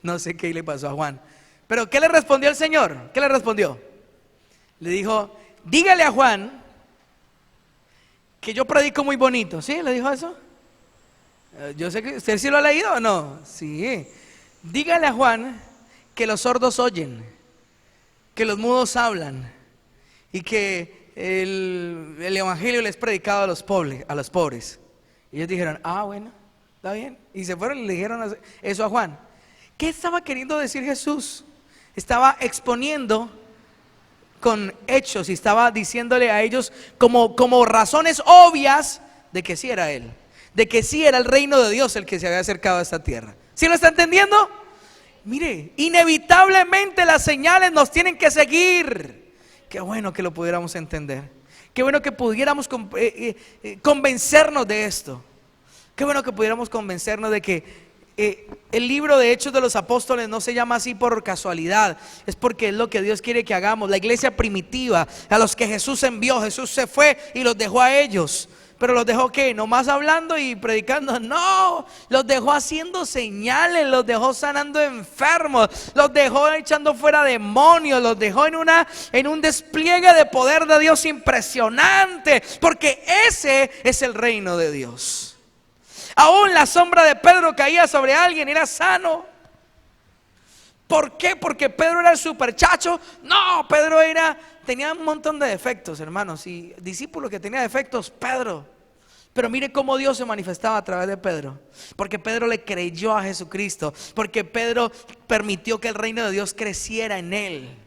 [SPEAKER 5] No sé qué le pasó a Juan. Pero ¿qué le respondió el Señor? ¿Qué le respondió? Le dijo: dígale a Juan que yo predico muy bonito. ¿Sí? ¿Le dijo eso? Yo sé que usted sí lo ha leído o no. Sí. Dígale a Juan que los sordos oyen, que los mudos hablan y que el evangelio les es predicado a los pobres. Y ellos dijeron: ah, bueno, está bien. Y se fueron y le dijeron eso a Juan. ¿Qué estaba queriendo decir Jesús? Estaba exponiendo con hechos y estaba diciéndole a ellos como razones obvias de que sí era él, de que sí era el reino de Dios el que se había acercado a esta tierra. ¿Sí lo está entendiendo? Mire, inevitablemente las señales nos tienen que seguir. Qué bueno que lo pudiéramos entender. Qué bueno que pudiéramos convencernos de esto. Qué bueno que pudiéramos convencernos de que el libro de Hechos de los Apóstoles no se llama así por casualidad. Es porque es lo que Dios quiere que hagamos. La iglesia primitiva, a los que Jesús envió, Jesús se fue y los dejó a ellos. Pero los dejó ¿qué? ¿Nomás hablando y predicando? No, los dejó haciendo señales, los dejó sanando enfermos, los dejó echando fuera demonios, los dejó en un despliegue de poder de Dios impresionante, porque ese es el reino de Dios. Aún la sombra de Pedro caía sobre alguien, era sano. ¿Por qué? Porque Pedro era el superchacho. No, Pedro tenía un montón de defectos, hermanos, y discípulo que tenía defectos, Pedro. Pero mire cómo Dios se manifestaba a través de Pedro. Porque Pedro le creyó a Jesucristo, porque Pedro permitió que el reino de Dios creciera en él.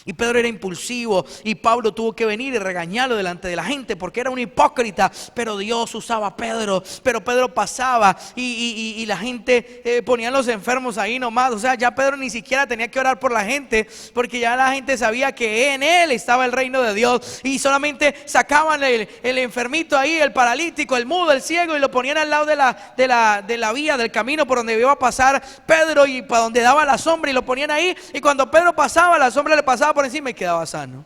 [SPEAKER 5] Y Pedro era impulsivo y Pablo tuvo que venir y regañarlo delante de la gente porque era un hipócrita. Pero Dios usaba a Pedro, pero Pedro pasaba y la gente ponía a los enfermos ahí nomás. O sea, ya Pedro ni siquiera tenía que orar por la gente, porque ya la gente sabía que en él estaba el reino de Dios. Y solamente sacaban el enfermito ahí, el paralítico, el mudo, el ciego, y lo ponían al lado de la vía, del camino por donde iba a pasar Pedro y para donde daba la sombra, y lo ponían ahí. Y cuando Pedro pasaba, la sombra le pasaba por encima y quedaba sano.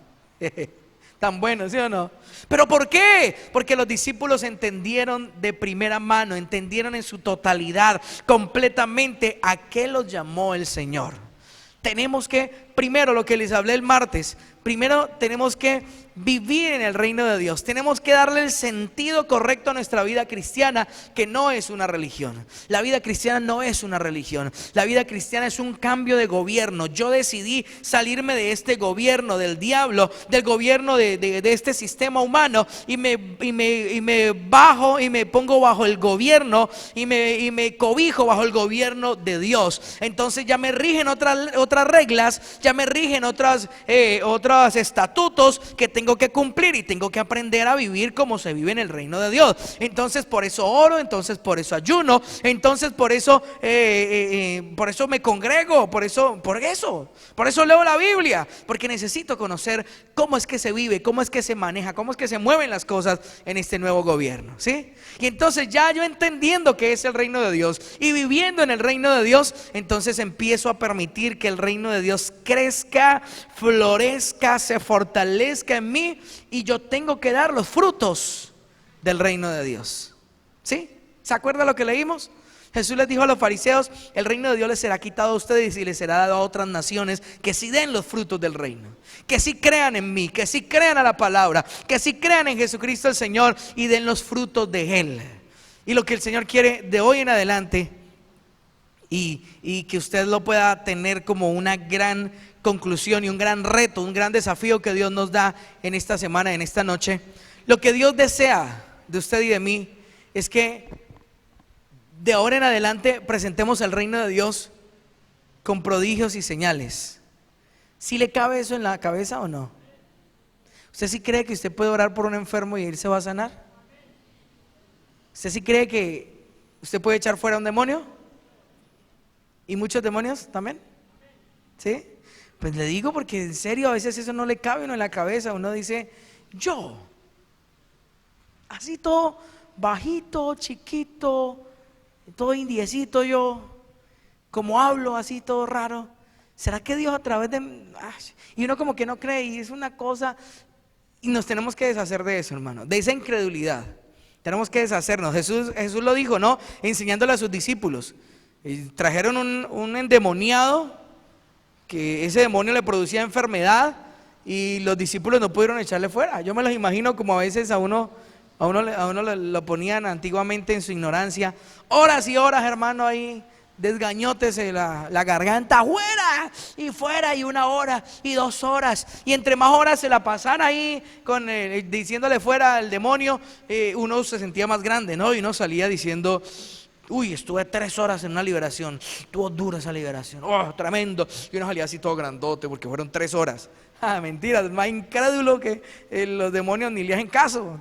[SPEAKER 5] Tan bueno, ¿sí o no? ¿Pero por qué? Porque los discípulos entendieron de primera mano, entendieron en su totalidad, completamente, a qué los llamó el Señor. Tenemos que, primero, lo que les hablé el martes, primero tenemos que vivir en el reino de Dios. Tenemos que darle el sentido correcto a nuestra vida cristiana, que no es una religión. La vida cristiana no es una religión. La vida cristiana es un cambio de gobierno. Yo decidí salirme de este gobierno del diablo, del gobierno de este sistema humano, y me bajo y me pongo bajo el gobierno y me cobijo bajo el gobierno de Dios. Entonces ya me rigen otras reglas, ya me rigen otros estatutos que tengo que cumplir, y tengo que aprender a vivir como se vive en el reino de Dios. Entonces por eso oro, entonces por eso ayuno, entonces por eso me congrego, por eso leo la Biblia, porque necesito conocer cómo es que se vive, cómo es que se maneja, cómo es que se mueven las cosas en este nuevo gobierno, ¿sí? Y entonces ya yo entendiendo que es el reino de Dios y viviendo en el reino de Dios, entonces empiezo a permitir que el reino de Dios crezca, florezca, se fortalezca en mí, y yo tengo que dar los frutos del reino de Dios. ¿Sí? ¿Se acuerda lo que leímos? Jesús les dijo a los fariseos: el reino de Dios les será quitado a ustedes y les será dado a otras naciones, que sí den los frutos del reino, que sí crean en mí, que sí crean a la palabra, que sí crean en Jesucristo el Señor y den los frutos de Él. Y lo que el Señor quiere de hoy en adelante, y que usted lo pueda tener como una gran conclusión y un gran reto, un gran desafío que Dios nos da en esta semana, en esta noche. Lo que Dios desea de usted y de mí es que de ahora en adelante presentemos el reino de Dios con prodigios y señales. ¿Sí le cabe eso en la cabeza o no? ¿Usted sí cree que usted puede orar por un enfermo y él se va a sanar? ¿Usted sí cree que usted puede echar fuera un demonio? ¿Y muchos demonios también? ¿Sí? Pues le digo porque en serio a veces eso no le cabe a uno en la cabeza. Uno dice, yo, así todo bajito, chiquito, todo indiecito yo, como hablo así todo raro, ¿será que Dios a través de...? Y uno como que no cree y es una cosa, y nos tenemos que deshacer de eso, hermano, de esa incredulidad. Tenemos que deshacernos. Jesús lo dijo, ¿no? Enseñándole a sus discípulos. Y trajeron un endemoniado, que ese demonio le producía enfermedad y los discípulos no pudieron echarle fuera. Yo me los imagino como a veces a uno lo ponían antiguamente en su ignorancia. Horas y horas, hermano, ahí desgañótese la garganta, fuera, y 1 hora y 2 horas, y entre más horas se la pasan ahí diciéndole fuera al demonio, uno se sentía más grande, ¿no? Y uno salía diciendo, uy, estuve 3 horas en una liberación, estuvo dura esa liberación, oh, tremendo, y uno salía así todo grandote porque fueron 3 horas. Mentira, es más incrédulo que los demonios ni le hacen caso,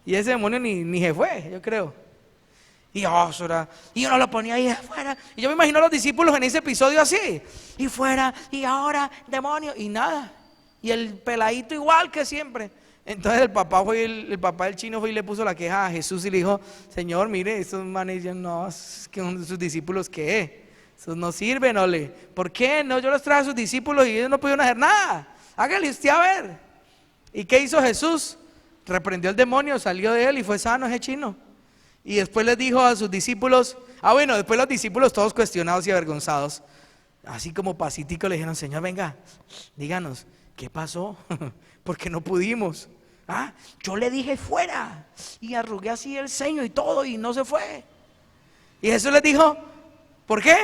[SPEAKER 5] y ese demonio ni se fue, yo creo. Y uno lo ponía ahí afuera. Y yo me imagino a los discípulos en ese episodio así. Y fuera, y ahora, demonio, y nada. Y el peladito igual que siempre. Entonces el papá del chino fue y le puso la queja a Jesús y le dijo, Señor, mire, estos manes, no, es que sus discípulos, ¿qué? Esos no sirven, ole. ¿Por qué? No, yo los traje a sus discípulos y ellos no pudieron hacer nada. Hágale usted a ver. ¿Y qué hizo Jesús? Reprendió al demonio, salió de él y fue sano ese chino. Y después les dijo a sus discípulos, después los discípulos todos cuestionados y avergonzados, así como pasitico le dijeron, Señor, venga, díganos, ¿qué pasó? Porque no pudimos. Yo le dije fuera y arrugué así el ceño y todo y no se fue. Y Jesús les dijo, ¿por qué?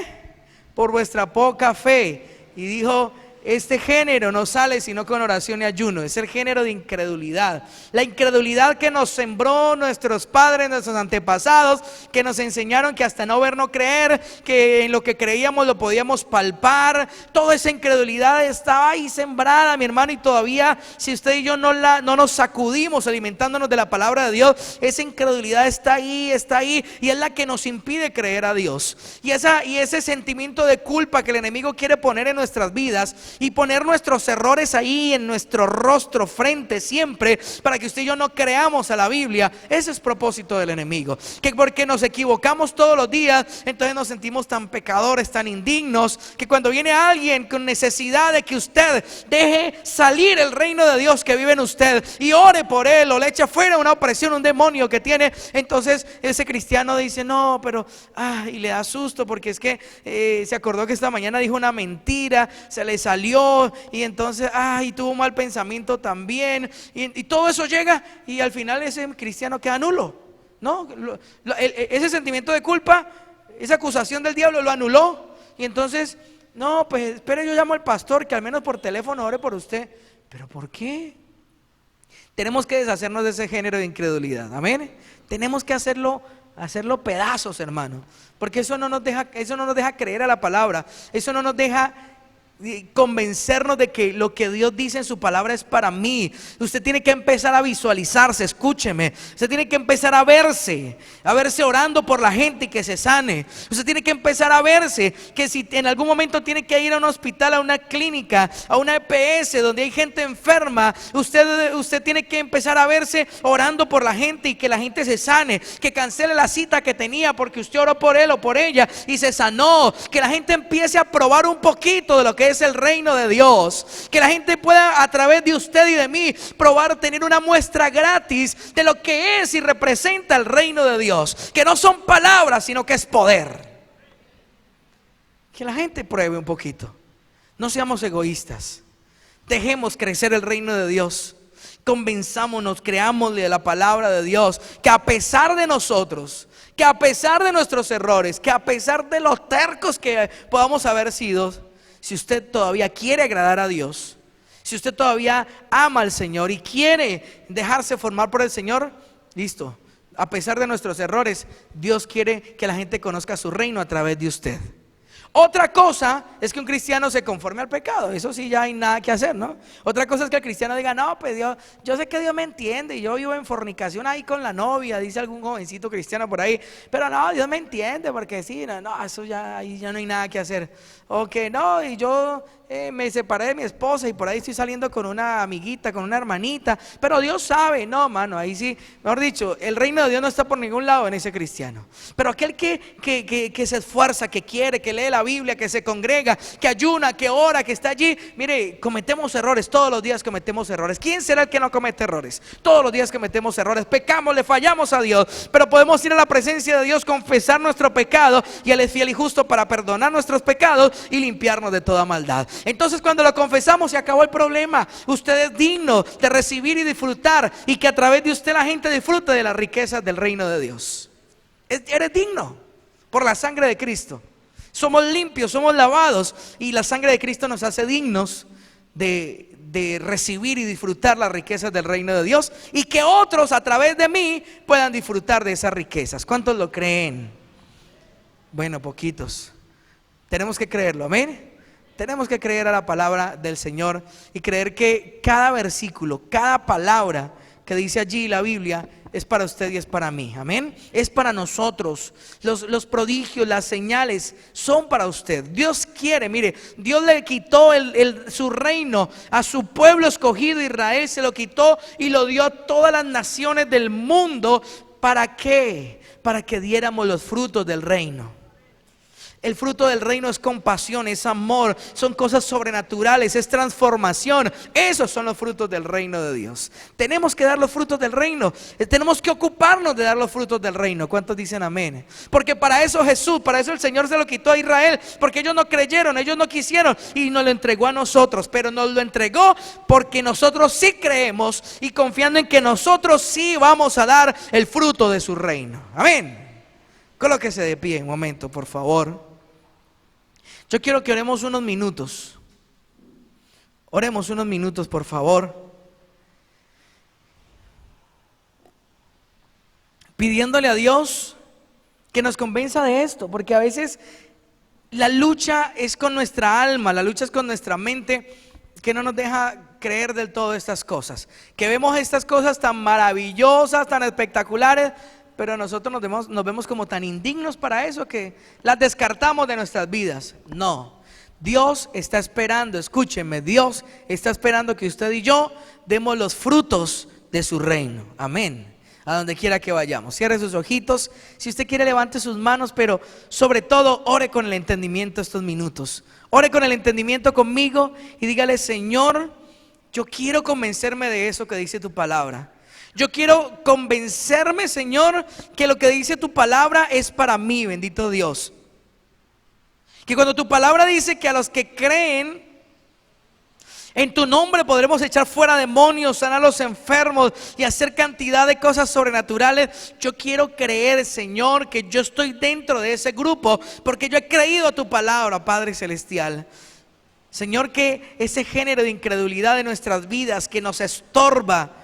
[SPEAKER 5] Por vuestra poca fe. Y dijo, este género no sale sino con oración y ayuno. Es el género de incredulidad. La incredulidad que nos sembró nuestros padres, nuestros antepasados, que nos enseñaron que hasta no ver no creer, que en lo que creíamos lo podíamos palpar. Toda esa incredulidad estaba ahí sembrada, mi hermano, y todavía si usted y yo no nos sacudimos alimentándonos de la palabra de Dios, esa incredulidad está ahí y es la que nos impide creer a Dios. Y ese sentimiento de culpa que el enemigo quiere poner en nuestras vidas y poner nuestros errores ahí en nuestro rostro, frente siempre, para que usted y yo no creamos a la Biblia. Ese es propósito del enemigo, que porque nos equivocamos todos los días, entonces nos sentimos tan pecadores, tan indignos, que cuando viene alguien con necesidad de que usted deje salir el reino de Dios que vive en usted y ore por él, o le echa fuera una opresión, un demonio que tiene, entonces ese cristiano dice, no, pero y le da susto porque es que se acordó que esta mañana dijo una mentira, se le salió, y entonces y tuvo un mal pensamiento también, y todo eso llega y al final ese cristiano queda nulo, ¿no? Ese sentimiento de culpa, esa acusación del diablo lo anuló, y entonces, no, pues espere, yo llamo al pastor que al menos por teléfono ore por usted. ¿Pero por qué? Tenemos que deshacernos de ese género de incredulidad, amén. Tenemos que hacerlo pedazos, hermano, porque eso no nos deja creer a la palabra, eso no nos deja convencernos de que lo que Dios dice en su palabra es para mí. Usted tiene que empezar a visualizarse, escúcheme. Usted tiene que empezar a verse orando por la gente y que se sane. Usted tiene que empezar a verse que si en algún momento tiene que ir a un hospital, a una clínica, a una EPS donde hay gente enferma, usted tiene que empezar a verse orando por la gente y que la gente se sane, que cancele la cita que tenía porque usted oró por él o por ella y se sanó, que la gente empiece a probar un poquito de lo que es el reino de Dios, que la gente pueda a través de usted y de mí tener una muestra gratis de lo que es y representa el reino de Dios, que no son palabras sino que es poder. Que la gente pruebe un poquito. No seamos egoístas, dejemos crecer el reino de Dios, convenzámonos, creámosle la palabra de Dios, que a pesar de nosotros, que a pesar de nuestros errores, que a pesar de los tercos que podamos haber sido, si usted todavía quiere agradar a Dios, si usted todavía ama al Señor y quiere dejarse formar por el Señor, listo, a pesar de nuestros errores, Dios quiere que la gente conozca su reino a través de usted. Otra cosa es que un cristiano se conforme al pecado, eso sí ya hay nada que hacer, ¿no? Otra cosa es que el cristiano diga, no, pues Dios, yo sé que Dios me entiende, y yo vivo en fornicación ahí con la novia, dice algún jovencito cristiano por ahí, pero no, Dios me entiende, porque sí, no, eso ya, ahí ya no hay nada que hacer. O que no, y yo me separé de mi esposa y por ahí estoy saliendo con una amiguita, con una hermanita, pero Dios sabe. No, mano, ahí sí, mejor dicho, el reino de Dios no está por ningún lado en ese cristiano. Pero aquel que se esfuerza, que quiere, que lee la Biblia, que se congrega, que ayuna, que ora, que está allí, mire, cometemos errores, todos los días cometemos errores. ¿Quién será el que no comete errores? Todos los días cometemos errores, pecamos, le fallamos a Dios, pero podemos ir a la presencia de Dios, confesar nuestro pecado, y Él es fiel y justo para perdonar nuestros pecados y limpiarnos de toda maldad. Entonces, cuando lo confesamos, se acabó el problema. Usted es digno de recibir y disfrutar, y que a través de usted la gente disfrute de las riquezas del reino de Dios. Eres digno por la sangre de Cristo. Somos limpios, somos lavados, y la sangre de Cristo nos hace dignos de recibir y disfrutar las riquezas del reino de Dios, y que otros a través de mí puedan disfrutar de esas riquezas. ¿Cuántos lo creen? Bueno, poquitos. Tenemos que creerlo, amén. Tenemos que creer a la palabra del Señor y creer que cada versículo, cada palabra que dice allí la Biblia es para usted y es para mí, amén. Es para nosotros. Los prodigios, las señales son para usted. Dios quiere, mire, Dios le quitó su reino a su pueblo escogido Israel, se lo quitó y lo dio a todas las naciones del mundo. ¿Para qué? Para que diéramos los frutos del reino. El fruto del reino es compasión, es amor, son cosas sobrenaturales, es transformación. Esos son los frutos del reino de Dios. Tenemos que dar los frutos del reino. Tenemos que ocuparnos de dar los frutos del reino. ¿Cuántos dicen amén? Porque para eso Jesús, para eso el Señor se lo quitó a Israel, porque ellos no creyeron, ellos no quisieron, y nos lo entregó a nosotros. Pero nos lo entregó porque nosotros sí creemos y confiando en que nosotros sí vamos a dar el fruto de su reino. Amén. Colóquese de pie un momento, por favor. Yo quiero que oremos unos minutos. Oremos unos minutos, por favor. Pidiéndole a Dios que nos convenza de esto, porque a veces la lucha es con nuestra alma, la lucha es con nuestra mente, que no nos deja creer del todo estas cosas. Que vemos estas cosas tan maravillosas, tan espectaculares, pero nosotros nos vemos como tan indignos para eso que las descartamos de nuestras vidas. No, Dios está esperando, escúcheme, Dios está esperando que usted y yo demos los frutos de su reino. Amén. A donde quiera que vayamos, cierre sus ojitos. Si usted quiere, levante sus manos, pero sobre todo ore con el entendimiento estos minutos. Ore con el entendimiento conmigo y dígale: Señor, yo quiero convencerme de eso que dice tu palabra. Yo quiero convencerme, Señor, que lo que dice tu palabra es para mí, bendito Dios. Que cuando tu palabra dice que a los que creen en tu nombre podremos echar fuera demonios, sanar a los enfermos y hacer cantidad de cosas sobrenaturales, yo quiero creer, Señor, que yo estoy dentro de ese grupo, porque yo he creído a tu palabra, Padre Celestial. Señor, que ese género de incredulidad de nuestras vidas que nos estorba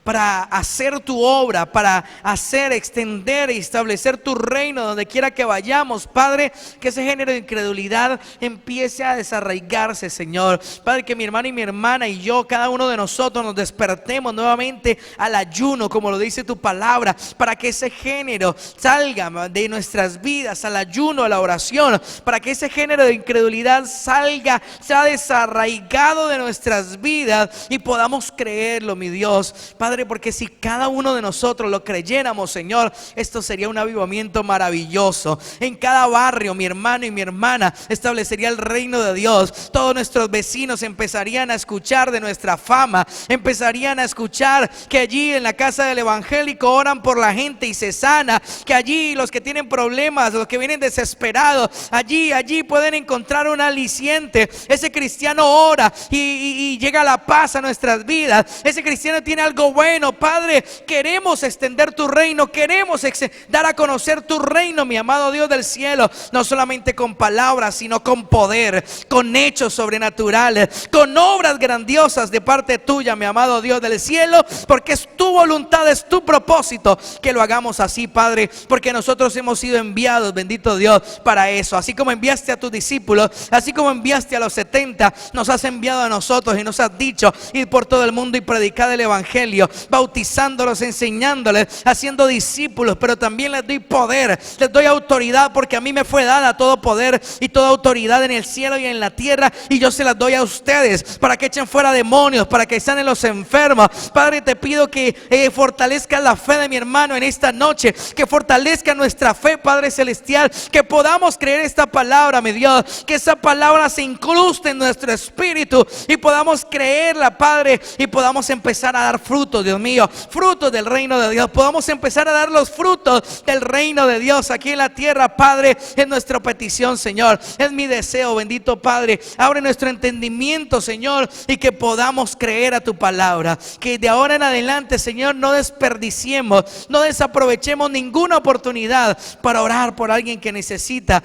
[SPEAKER 5] para hacer tu obra, para hacer, extender y establecer tu reino donde quiera que vayamos, Padre, que ese género de incredulidad empiece a desarraigarse, Señor. Padre, que mi hermano y mi hermana y yo, cada uno de nosotros, nos despertemos nuevamente al ayuno, como lo dice tu palabra, para que ese género salga de nuestras vidas, al ayuno, a la oración, para que ese género de incredulidad salga, sea desarraigado de nuestras vidas y podamos creerlo, mi Dios. Padre, porque si cada uno de nosotros lo creyéramos, Señor, esto sería un avivamiento maravilloso. En cada barrio, mi hermano y mi hermana establecería el reino de Dios. Todos nuestros vecinos empezarían a escuchar de nuestra fama, empezarían a escuchar que allí en la casa del evangélico oran por la gente y se sana, que allí los que tienen problemas, los que vienen desesperados, allí pueden encontrar un aliciente. Ese cristiano ora y llega la paz a nuestras vidas. Ese cristiano tiene algo bueno bueno. Padre, queremos extender tu reino, queremos dar a conocer tu reino, mi amado Dios del cielo, no solamente con palabras, sino con poder, con hechos sobrenaturales, con obras grandiosas de parte tuya, mi amado Dios del cielo, porque es tu voluntad, es tu propósito que lo hagamos así, Padre, porque nosotros hemos sido enviados, bendito Dios, para eso. Así como enviaste a tus discípulos, así como enviaste a los 70, nos has enviado a nosotros y nos has dicho: ir por todo el mundo y predicar el evangelio, bautizándolos, enseñándoles, haciendo discípulos. Pero también les doy poder, les doy autoridad, porque a mí me fue dada todo poder y toda autoridad en el cielo y en la tierra, y yo se las doy a ustedes para que echen fuera demonios, para que sanen los enfermos. Padre, te pido que fortalezcas la fe de mi hermano en esta noche, que fortalezca nuestra fe, Padre celestial, que podamos creer esta palabra, mi Dios, que esa palabra se incruste en nuestro espíritu y podamos creerla, Padre, y podamos empezar a dar frutos, Dios mío, frutos del reino de Dios. Podamos empezar a dar los frutos del reino de Dios aquí en la tierra, Padre. Es nuestra petición, Señor, es mi deseo, bendito Padre. Abre nuestro entendimiento, Señor, y que podamos creer a tu palabra, que de ahora en adelante, Señor, no desperdiciemos, no desaprovechemos ninguna oportunidad para orar por alguien que necesita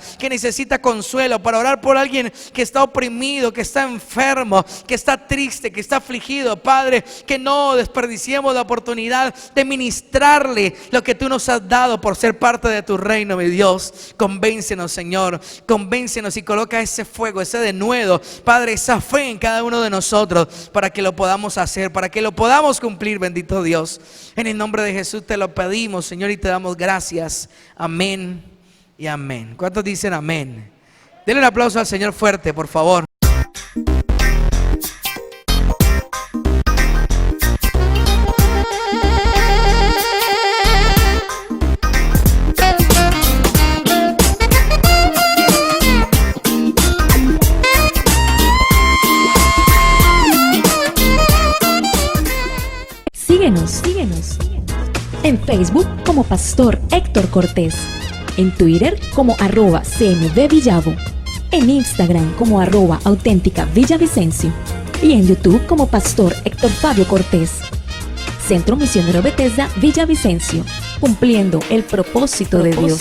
[SPEAKER 5] consuelo, para orar por alguien que está oprimido, que está enfermo, que está triste, que está afligido. Padre, que no desperdiciemos la oportunidad de ministrarle lo que tú nos has dado por ser parte de tu reino, mi Dios. Convéncenos, Señor, convéncenos y coloca ese fuego, ese denuedo, Padre, esa fe en cada uno de nosotros, para que lo podamos hacer, para que lo podamos cumplir, bendito Dios. En el nombre de Jesús te lo pedimos, Señor, y te damos gracias. Amén y amén. ¿Cuántos dicen amén? Denle un aplauso al Señor fuerte, por favor.
[SPEAKER 6] Síguenos en Facebook como Pastor Héctor Cortés, en Twitter como @CMVVillavo, en Instagram como @auténtica Villavicencio y en YouTube como Pastor Héctor Fabio Cortés. Centro Misionero Bethesda Villavicencio, cumpliendo el propósito de Dios.